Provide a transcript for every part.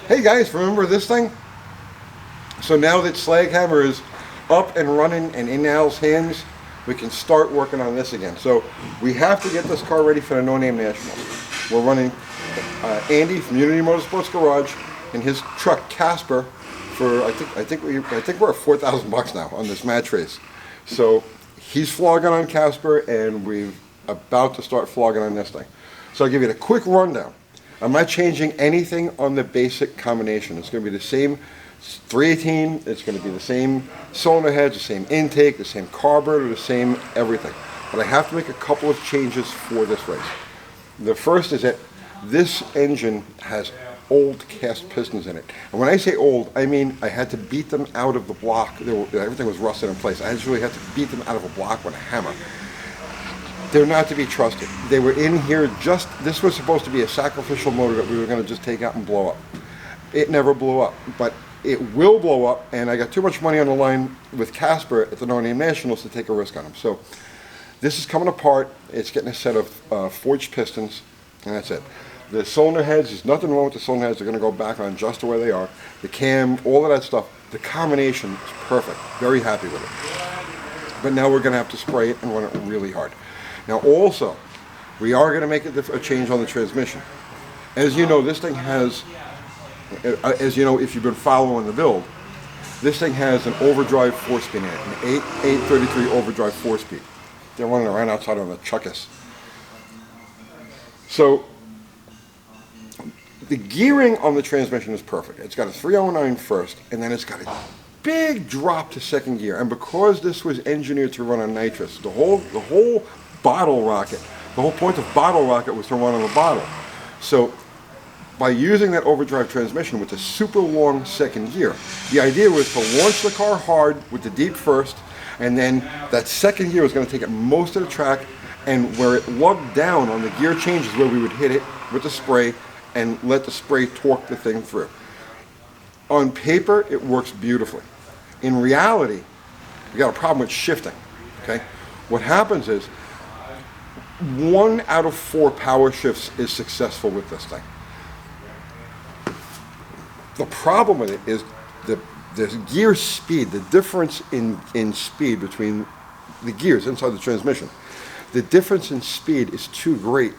Hey guys, remember this thing? So now that Slaghammer is up and running and in Al's hands, we can start working on this again. So we have to get this car ready for the No Name Nationals. We're running Andy from Unity Motorsports Garage and his truck Casper for I think we're at $4,000 now on this match race. So he's flogging on Casper and we're about to start flogging on this thing. So I'll give you a quick rundown. I'm not changing anything on the basic combination. It's going to be the same 318, it's going to be the same cylinder heads, the same intake, the same carburetor, the same everything. But I have to make a couple of changes for this race. The first is that this engine has old cast pistons in it. And when I say old, I mean I had to beat them out of the block. Everything was rusted in place. I actually had to beat them out of a block with a hammer. They're not to be trusted. They were in here this was supposed to be a sacrificial motor that we were going to just take out and blow up. It never blew up, but it will blow up, and I got too much money on the line with Casper at the No Name Nationals to take a risk on him. So this is coming apart. It's getting a set of forged pistons, and that's it. The cylinder heads, there's nothing wrong with the cylinder heads. They're going to go back on just the way they are. The cam, all of that stuff, the combination is perfect. Very happy with it. But now we're going to have to spray it and run it really hard. Now also, we are going to make a change on the transmission. As you know, this thing has, as you know if you've been following the build, this thing has an overdrive 4-speed in it, an 833 overdrive 4-speed. They're running around outside on the chuckus. So, the gearing on the transmission is perfect. It's got a 309 first, and then it's got a big drop to second gear. And because this was engineered to run on nitrous, the whole bottle rocket, the whole point of bottle rocket was to run on the bottle. So by using that overdrive transmission with the super long second gear, the idea was to launch the car hard with the deep first, and then that second gear was going to take it most of the track, and where it lugged down on the gear changes where we would hit it with the spray and let the spray torque the thing through. On paper, it works beautifully. In reality, we got a problem with shifting, okay? What happens is 1 out of 4 power shifts is successful with this thing. The problem with it is the gear speed, the difference in speed between the gears inside the transmission. The difference in speed is too great.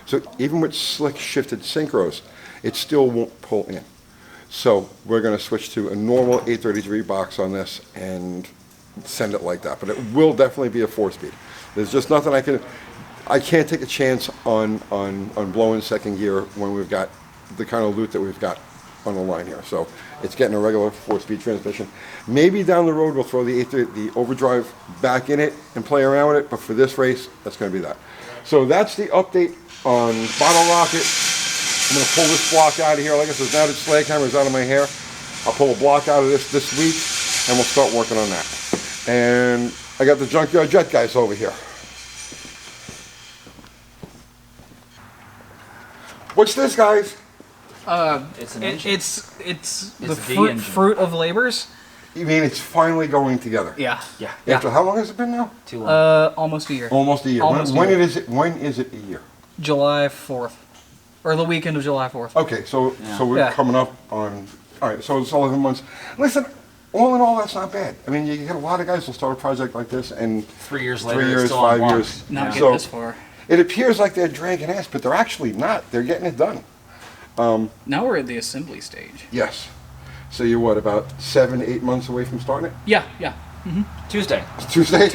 So even with slick shifted synchros, it still won't pull in. So we're going to switch to a normal 833 box on this and send it like that. But it will definitely be a 4-speed. There's just nothing I can't take a chance on blowing second gear when we've got the kind of loot that we've got on the line here. So it's getting a regular 4-speed transmission. Maybe down the road we'll throw the overdrive back in it and play around with it, but for this race, that's going to be that. So that's the update on Bottle Rocket. I'm going to pull this block out of here. Like I said, now that Slaghammer is out of my hair, I'll pull a block out of this week, and we'll start working on that. And I got the Junkyard Jet guys over here. What's this, guys? It's an engine. It's the fruit of labors. You mean it's finally going together? Yeah. After how long has it been now? Too long. Almost a year. Almost a year. When is it a year? July 4th. Or the weekend of July 4th. Okay, so we're coming up on, all right, so it's 11 months. Listen, all in all, that's not bad. I mean, you get a lot of guys who'll start a project like this, and 3 years later, 3 years, still 5 years. Not get this far. It appears like they're dragging ass, but they're actually not. They're getting it done. Now we're at the assembly stage. Yes. So you're what, about 7-8 months away from starting it? Yeah. Mm-hmm. Tuesday. Tuesday.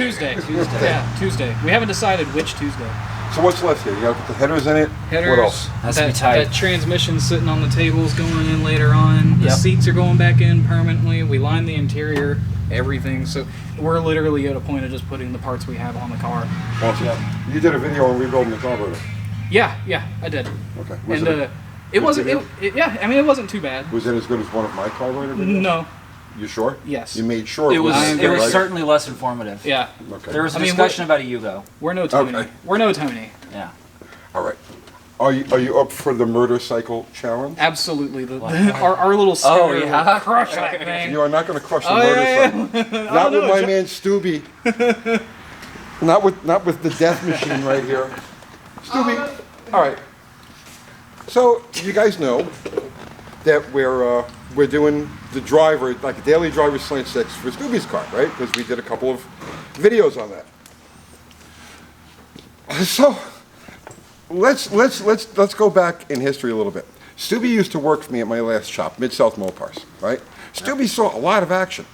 Yeah, Tuesday. We haven't decided which Tuesday. So what's left here? You gotta put the headers in it. Headers. What else? Has to be tight. That transmission's sitting on the tables going in later on. The Yep. seats are going back in permanently. We line the interior, everything. So we're literally at a point of just putting the parts we have on the car. Awesome. You did a video on rebuilding the carburetor. Yeah, I did. Okay. It wasn't. It wasn't too bad. Was it as good as one of my carburetor videos? No. You sure? Yes. You made sure It was right? certainly less informative. Yeah. Okay. There was a discussion about a Yugo. We're no Tony. Okay. We're no Tony. Yeah. All right. Are you up for the murder cycle challenge? Absolutely. Our little scooter will crush that thing. You are not going to crush the murder cycle. Not with my man Stuby. Not with the death machine right here. Stuby. All right. So you guys know that we're doing the driver, like a daily driver Slant Six for Stuby's car, right? Because we did a couple of videos on that. So let's go back in history a little bit. Stuby used to work for me at my last shop, Mid-South Mopars, right? Stuby saw a lot of action.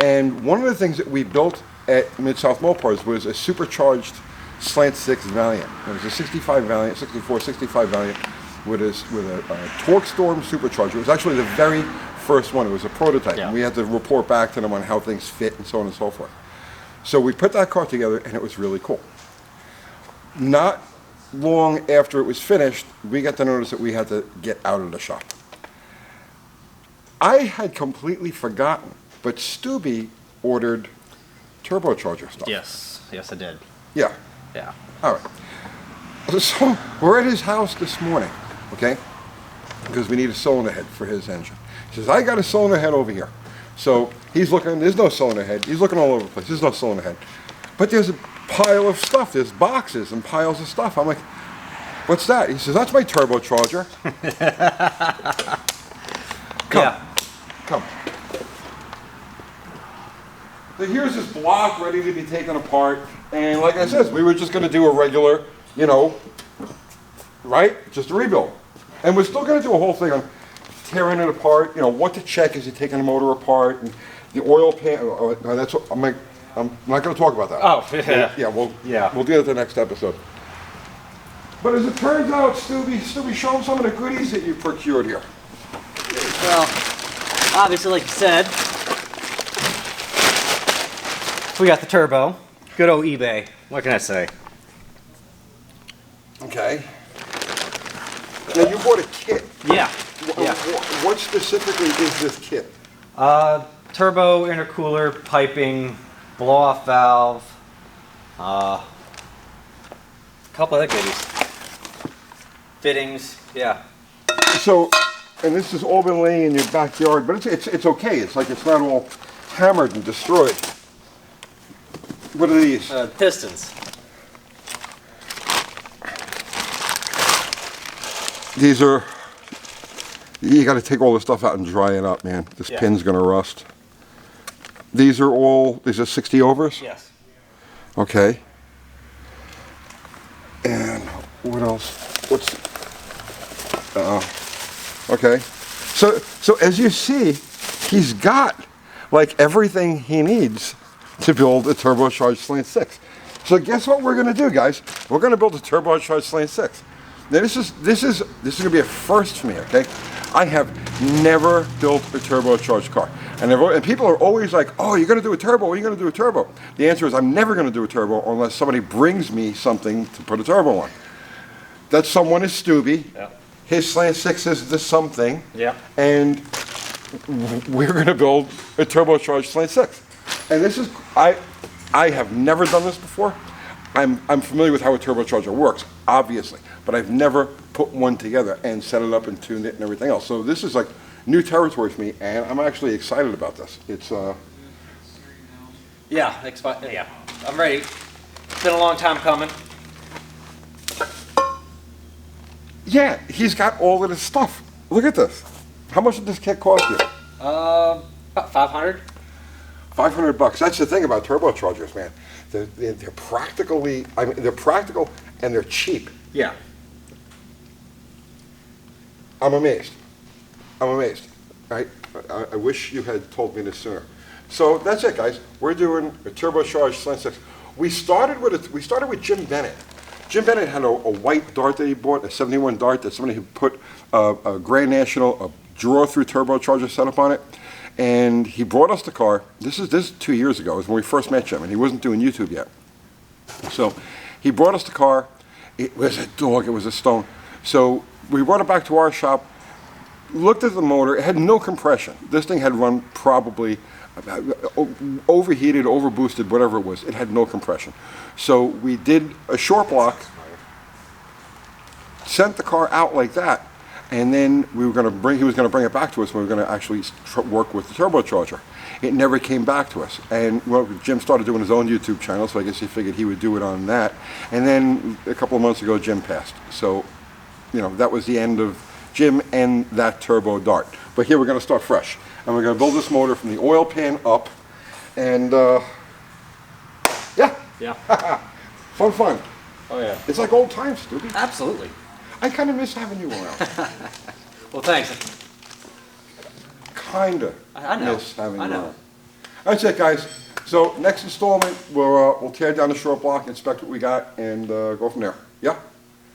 And one of the things that we built at Mid-South Mopars was a supercharged Slant Six Valiant. It was a 65 Valiant, 65 Valiant with a torque storm supercharger. It was actually the very first one. It was a prototype. Yeah. And we had to report back to them on how things fit and so on and so forth. So we put that car together and it was really cool. Not long after it was finished, we got the notice that we had to get out of the shop. I had completely forgotten, but Stuby ordered turbocharger stuff. Yes, I did. Yeah. Yeah. All right. So we're at his house this morning, okay? Because we need a cylinder head for his engine. He says, I got a cylinder head over here. So he's looking, there's no cylinder head. He's looking all over the place. There's no cylinder head. But there's a pile of stuff. There's boxes and piles of stuff. I'm like, what's that? He says, that's my turbocharger. Come. Yeah. Come. So here's this block ready to be taken apart. And like I said, we were just going to do a regular, right? Just a rebuild. And we're still going to do a whole thing on tearing it apart, what to check as you're taking the motor apart, and the oil pan. That's what, I'm not going to talk about that. Oh, yeah. We'll do it at the next episode. But as it turns out, Stuby, show them some of the goodies that you procured here. Well, obviously, like you said, we got the turbo. Good old eBay. What can I say? Okay. Now you bought a kit. Yeah. What specifically is this kit? Turbo, intercooler, piping, blow-off valve, a couple other goodies. Fittings, yeah. So, and this has all been laying in your backyard, but it's okay. It's like it's not all hammered and destroyed. What are these? Pistons. These are, you got to take all this stuff out and dry it up, man. This pin's going to rust. These are 60 overs? Yes. Okay. And what else? Okay. So as you see, he's got like everything he needs to build a turbocharged Slant Six. So guess what we're going to do, guys? We're going to build a turbocharged Slant Six. Now this is going to be a first for me, okay? I have never built a turbocharged car. And people are always like, oh, you're going to do a turbo, are you going to do a turbo? The answer is I'm never going to do a turbo unless somebody brings me something to put a turbo on. That someone is Stuby. Yeah. His Slant Six is the something. Yeah. And we're going to build a turbocharged Slant Six. And this is, I have never done this before. I'm familiar with how a turbocharger works, obviously, but I've never put one together and set it up and tuned it and everything else. So this is like new territory for me, and I'm actually excited about this. It's Yeah, I'm ready. It's been a long time coming. yeah, he's got all of this stuff. Look at this. How much did this kit cost you? About 500. $500. That's the thing about turbochargers, man. They're practically, they're practical and they're cheap. Yeah. I'm amazed. Right? I wish you had told me this sooner. So that's it, guys. We're doing a turbocharged Slant Six. We started with Jim Bennett. Jim Bennett had a white Dart that he bought, a 71 Dart that somebody had put a Grand National, a draw-through turbocharger setup on it. And he brought us the car. This is 2 years ago. It was when we first met Jim, and he wasn't doing YouTube yet. So he brought us the car. It was a dog. It was a stone. So we brought it back to our shop, looked at the motor. It had no compression. This thing had run probably overheated, overboosted, whatever it was. It had no compression. So we did a short block, sent the car out like that, and then he was going to bring it back to us. We were going to actually work with the turbocharger. It never came back to us. And Jim started doing his own YouTube channel, so I guess he figured he would do it on that. And then a couple of months ago, Jim passed. So, that was the end of Jim and that turbo dart. But here we're going to start fresh. And we're going to build this motor from the oil pan up. And yeah, Yeah. fun. Oh yeah. It's like old times, Stuby. Absolutely. I kind of miss having you around. Well, thanks. Kind of I know. miss having I you know. around. That's it, guys. So next installment, we'll tear down the short block, inspect what we got, and go from there. Yeah?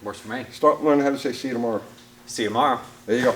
Works for me. Start learning how to say see you tomorrow. See you tomorrow. There you go.